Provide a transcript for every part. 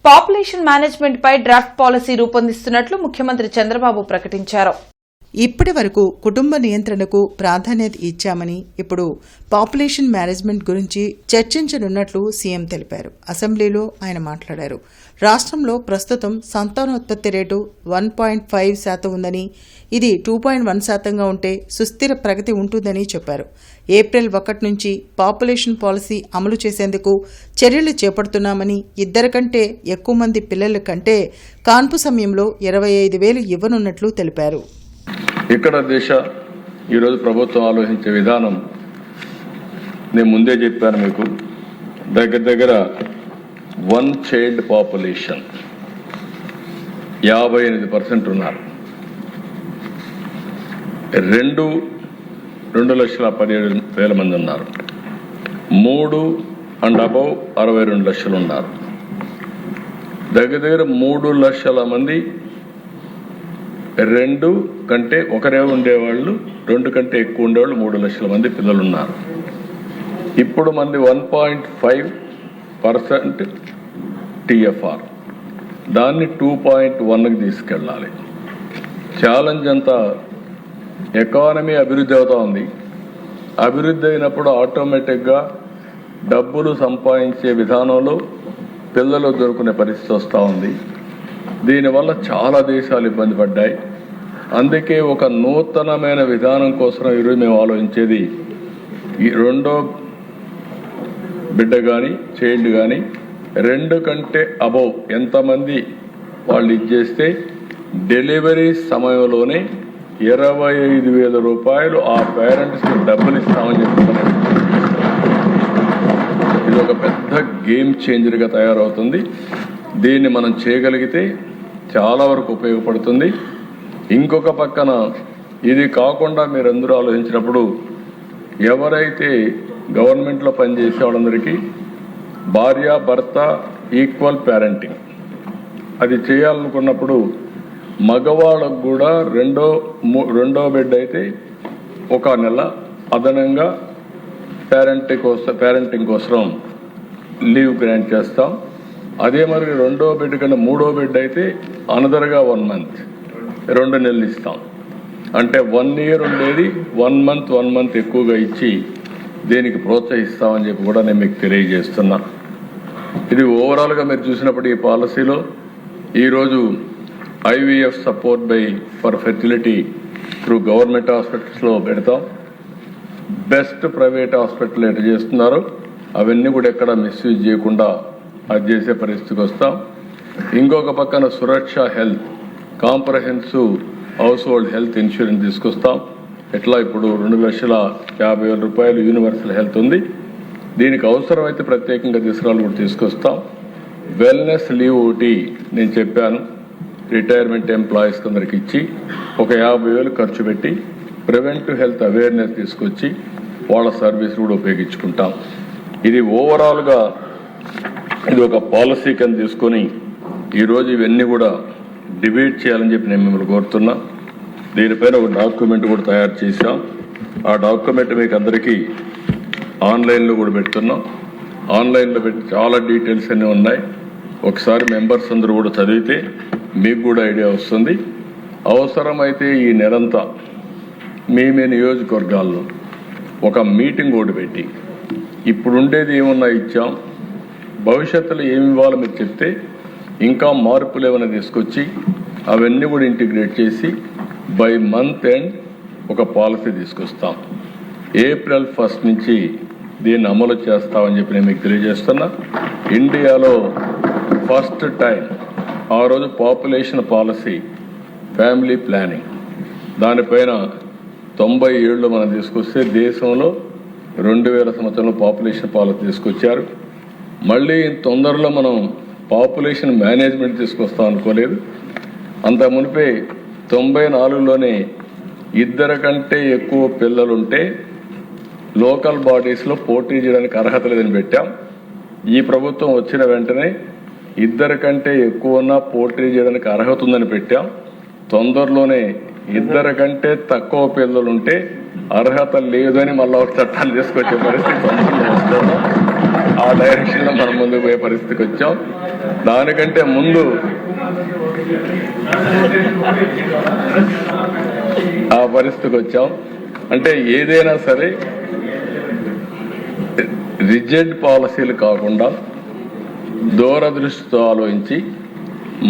Population management పై draft policy రూపొందిస్తున్నట్లు ముఖ్యమంత్రి చంద్రబాబు ప్రకటించారు. ఇప్పటి వరకు కుటుంబ నియంత్రణకు ప్రాధాన్యత ఇచ్చామని ఇప్పుడు పాపులేషన్ మేనేజ్మెంట్ గురించి చర్చించనున్నట్లు సీఎం తెలిపారు. అసెంబ్లీలో ఆయన మాట్లాడారు. రాష్ట్రంలో ప్రస్తుతం సంతానోత్పత్తి రేటు 1.5% ఉందని, ఇది 2.1%గా ఉంటే సుస్థిర ప్రగతి ఉంటుందని చెప్పారు. ఏప్రిల్ 1 నుంచి పాపులేషన్ పాలసీ అమలు చేసేందుకు చర్యలు చేపడుతున్నామని, 2 కంటే ఎక్కువ మంది పిల్లల కంటే కాన్పు సమయంలో 25,000 ఇవ్వనున్నట్లు తెలిపారు. ఇక్కడ ఈరోజు ప్రభుత్వం ఆలోచించే విధానం నేను ముందే చెప్పాను మీకు. దగ్గర 1 చైల్డ్ పాపులేషన్ 58% ఉన్నారు. 2,17,000 మంది ఉన్నారు. 3 అండ్ అబౌవ్ 62 లక్షలు ఉన్నారు. దగ్గర 3 లక్షల మంది 2 కంటే ఒకరే ఉండేవాళ్ళు, 2 కంటే ఎక్కువ ఉండేవాళ్ళు 3 లక్షల మంది పిల్లలు ఉన్నారు. ఇప్పుడు మంది 1.5% TFR, దాన్ని 2.1కి తీసుకెళ్ళాలి. ఛాలెంజ్ అంతా ఎకానమీ అభివృద్ధి అవుతా ఉంది. అభివృద్ధి అయినప్పుడు ఆటోమేటిక్గా డబ్బులు సంపాదించే విధానంలో పిల్లలు దొరుకునే పరిస్థితి వస్తూ ఉంది. దీనివల్ల చాలా దేశాలు ఇబ్బంది పడ్డాయి. అందుకే ఒక నూతనమైన విధానం కోసం ఈరోజు మేము ఆలోచించేది, ఈ 2వ బిడ్డ కానీ చైల్డ్ కానీ 2 కంటే అబౌవ్ ఎంతమంది వాళ్ళు ఇచ్చేస్తే డెలివరీ సమయంలోనే 25,000 రూపాయలు ఆ పేరెంట్స్కి డబ్బులు ఇస్తామని చెప్తున్నారు. ఇది ఒక పెద్ద గేమ్ చేంజర్గా తయారవుతుంది. దీన్ని మనం చేయగలిగితే చాలా వరకు ఉపయోగపడుతుంది. ఇంకొక పక్కన ఇది కాకుండా మీరందరూ ఆలోచించినప్పుడు ఎవరైతే గవర్నమెంట్లో పనిచేసే వాళ్ళందరికీ భార్య భర్త ఈక్వల్ పేరెంటింగ్ అది చేయాలనుకున్నప్పుడు మగవాళ్ళకు కూడా రెండో బిడ్డ అయితే 1 నెల అదనంగా పేరెంటింగ్ కోసం లీవ్ గ్రాంట్ చేస్తాం. అదే మరి 2వ బిడ్డ కన్నా 3వ బిడ్డ అయితే అనదర్గా 1 మంత్ 2 నెలలు ఇస్తాం. అంటే 1 ఇయర్ ఉండేది 1 మంత్ ఎక్కువగా ఇచ్చి దీనికి ప్రోత్సహిస్తామని చెప్పి కూడా నేను మీకు తెలియజేస్తున్నా. ఇది ఓవరాల్గా మీరు చూసినప్పుడు ఈ పాలసీలో ఈరోజు IVF support for fertility through government హాస్పిటల్స్లో పెడతాం. బెస్ట్ ప్రైవేట్ హాస్పిటల్ ఎట్లా చేస్తున్నారో అవన్నీ కూడా ఎక్కడ మిస్యూజ్ చేయకుండా అది చేసే పరిస్థితికి వస్తాం. ఇంకొక పక్కన Suraksha health comprehensive household health insurance తీసుకొస్తాం. ఎట్లా ఇప్పుడు 2,50,000 రూపాయలు యూనివర్సల్ హెల్త్ ఉంది. దీనికి అవసరమైతే ప్రత్యేకంగా తీసుకురాలు కూడా తీసుకొస్తాం. వెల్నెస్ లీవ్ ఒకటి నేను చెప్పాను, రిటైర్మెంట్ ఎంప్లాయీస్ అందరికి ఇచ్చి ఒక 50,000 ఖర్చు పెట్టి ప్రివెంటివ్ హెల్త్ అవేర్నెస్ తీసుకొచ్చి వాళ్ళ సర్వీస్ కూడా ఉపయోగించుకుంటాం. ఇది ఓవరాల్గా ఇది ఒక పాలసీ కింద తీసుకొని ఈరోజు ఇవన్నీ కూడా డిబేట్ చేయాలని చెప్పి నేను మిమ్మల్ని కోరుతున్నా. దీనిపైన ఒక డాక్యుమెంట్ కూడా తయారు చేశాం. ఆ డాక్యుమెంట్ మీకు అందరికీ ఆన్లైన్లో కూడా పెడుతున్నాం. ఆన్లైన్లో పెట్టి చాలా డీటెయిల్స్ అన్నీ ఉన్నాయి. ఒకసారి మెంబర్స్ అందరూ కూడా చదివితే మీకు కూడా ఐడియా వస్తుంది. అవసరమైతే ఈ నెలంతా మీ నియోజకవర్గాల్లో ఒక మీటింగ్ ఒకటి పెట్టి ఇప్పుడు ఉండేది ఏమన్నా ఇచ్చాం, భవిష్యత్తులో ఏమి ఇవ్వాలో మీరు చెప్తే ఇంకా మార్పులు ఏమైనా తీసుకొచ్చి అవన్నీ కూడా ఇంటిగ్రేట్ చేసి బై మంత్ ఎండ్ ఒక పాలసీ తీసుకొస్తాం. ఏప్రిల్ 1 నుంచి దీన్ని అమలు చేస్తామని చెప్పి నేను మీకు తెలియజేస్తున్నా. ఇండియాలో ఫస్ట్ టైం ఆ రోజు పాపులేషన్ పాలసీ ఫ్యామిలీ ప్లానింగ్ దానిపైన 97లో మనం తీసుకొస్తే దేశంలో 2000 సంవత్సరంలో పాపులేషన్ పాలసీ తీసుకొచ్చారు. మళ్ళీ తొందరలో మనం పాపులేషన్ మేనేజ్మెంట్ తీసుకొస్తాం అనుకోలేదు. అంత మునిపే 94లోనే 2 కంటే ఎక్కువ పిల్లలుంటే లోకల్ బాడీస్లో పోటీ చేయడానికి అర్హత లేదని పెట్టాం. ఈ ప్రభుత్వం వచ్చిన వెంటనే 2 కంటే ఎక్కువ ఉన్నా పోటీ చేయడానికి అర్హత ఉందని పెట్టాం. తొందరలోనే 2 కంటే తక్కువ పిల్లలుంటే అర్హత లేదని మళ్ళీ ఒక చట్టాన్ని తీసుకొచ్చే పరిస్థితి ఆ డైరెక్షన్లో మనం ముందుకు పోయే పరిస్థితికి వచ్చాం. దానికంటే ముందు ఆ పరిస్థితికి వచ్చాం. అంటే ఏదైనా సరే రిజిడ్ పాలసీలు కాకుండా దూరదృష్టితో ఆలోచించి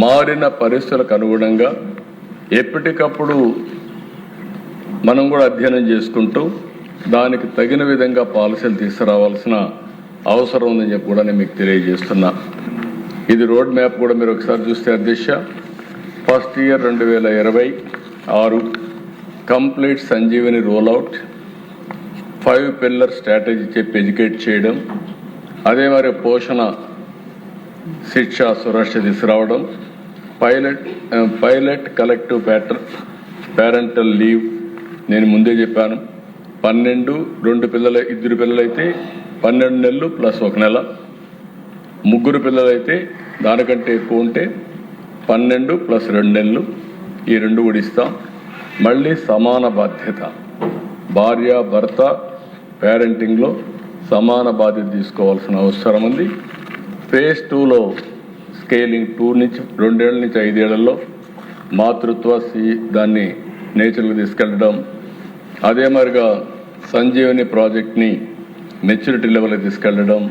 మారిన పరిస్థితులకు అనుగుణంగా ఎప్పటికప్పుడు మనం కూడా అధ్యయనం చేసుకుంటూ దానికి తగిన విధంగా పాలసీలు తీసుకురావాల్సిన అవసరం ఉందని చెప్పి కూడా నేను మీకు తెలియజేస్తున్నా. ఇది రోడ్ మ్యాప్ కూడా మీరు ఒకసారి చూస్తే అధ్యక్ష, first year 2026 complete Sanjeevani rollout, 5 pillar strategy చెప్పి ఎడ్యుకేట్ చేయడం, అదే మరి పోషణ శిక్ష సురక్ష తీసుకురావడం, పైలట్ కలెక్టివ్ పేరెంటల్ లీవ్ నేను ముందే చెప్పాను. 12 2 పిల్లలైతే 12 నెలలు ప్లస్ 1 నెల, 3 పిల్లలైతే దానికంటే ఎక్కువ ఉంటే 12 ప్లస్ 2 నెలలు, ఈ 2 కూడా ఇస్తాం. మళ్ళీ సమాన బాధ్యత, భార్య భర్త పేరెంటింగ్లో సమాన బాధ్యత తీసుకోవాల్సిన అవసరం ఉంది. ఫేజ్ 2లో స్కేలింగ్ 2 ఏళ్ళ నుంచి 5 ఏళ్లలో మాతృత్వ దాన్ని నేచర్కి తీసుకెళ్ళడం, అదే మరిగా సంజీవని ప్రాజెక్ట్ని మెచ్యూరిటీ లెవెల్కి తీసుకెళ్ళడం,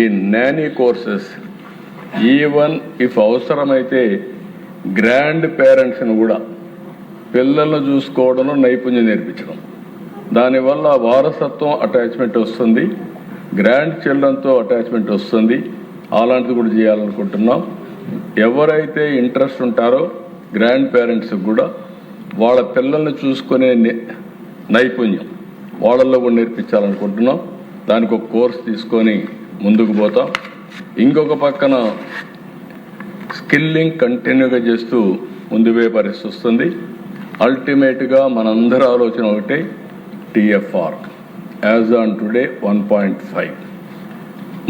ఈ నానీ కోర్సెస్ ఈవెన్ ఇఫ్ అవసరమైతే గ్రాండ్ పేరెంట్స్ని కూడా పిల్లలను చూసుకోవడంలో నైపుణ్యం నేర్పించడం, దానివల్ల వారసత్వం అటాచ్మెంట్ వస్తుంది, గ్రాండ్ చిల్డ్రన్తో అటాచ్మెంట్ వస్తుంది. అలాంటిది కూడా చేయాలనుకుంటున్నాం. ఎవరైతే ఇంట్రెస్ట్ ఉంటారో గ్రాండ్ పేరెంట్స్కి కూడా వాళ్ళ పిల్లల్ని చూసుకునే నైపుణ్యం వాళ్ళల్లో కూడా నేర్పించాలనుకుంటున్నాం. దానికి ఒక కోర్స్ తీసుకొని ముందుకు పోతాం. ఇంకొక పక్కన స్కిల్లింగ్ కంటిన్యూగా చేస్తూ ముందు పోయే పరిస్థితి వస్తుంది. అల్టిమేట్గా మనందరి ఆలోచన ఒకటే, టీఎఫ్ఆర్ యాజ్ ఆన్ టుడే 1.5.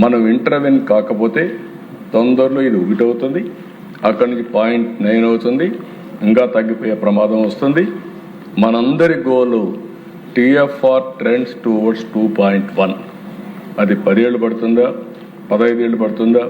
మనం ఇంటర్వెన్ కాకపోతే తొందరలో ఇది 1 అవుతుంది, అక్కడి నుంచి 0.9 అవుతుంది, ఇంకా తగ్గిపోయే ప్రమాదం వస్తుంది. మనందరి గోలు టీఎఫ్ఆర్ ట్రెండ్స్ టువర్డ్స్ 2.1. అది 10 ఏళ్ళు పడుతుందా, 15 ఏళ్ళు పడుతుందా,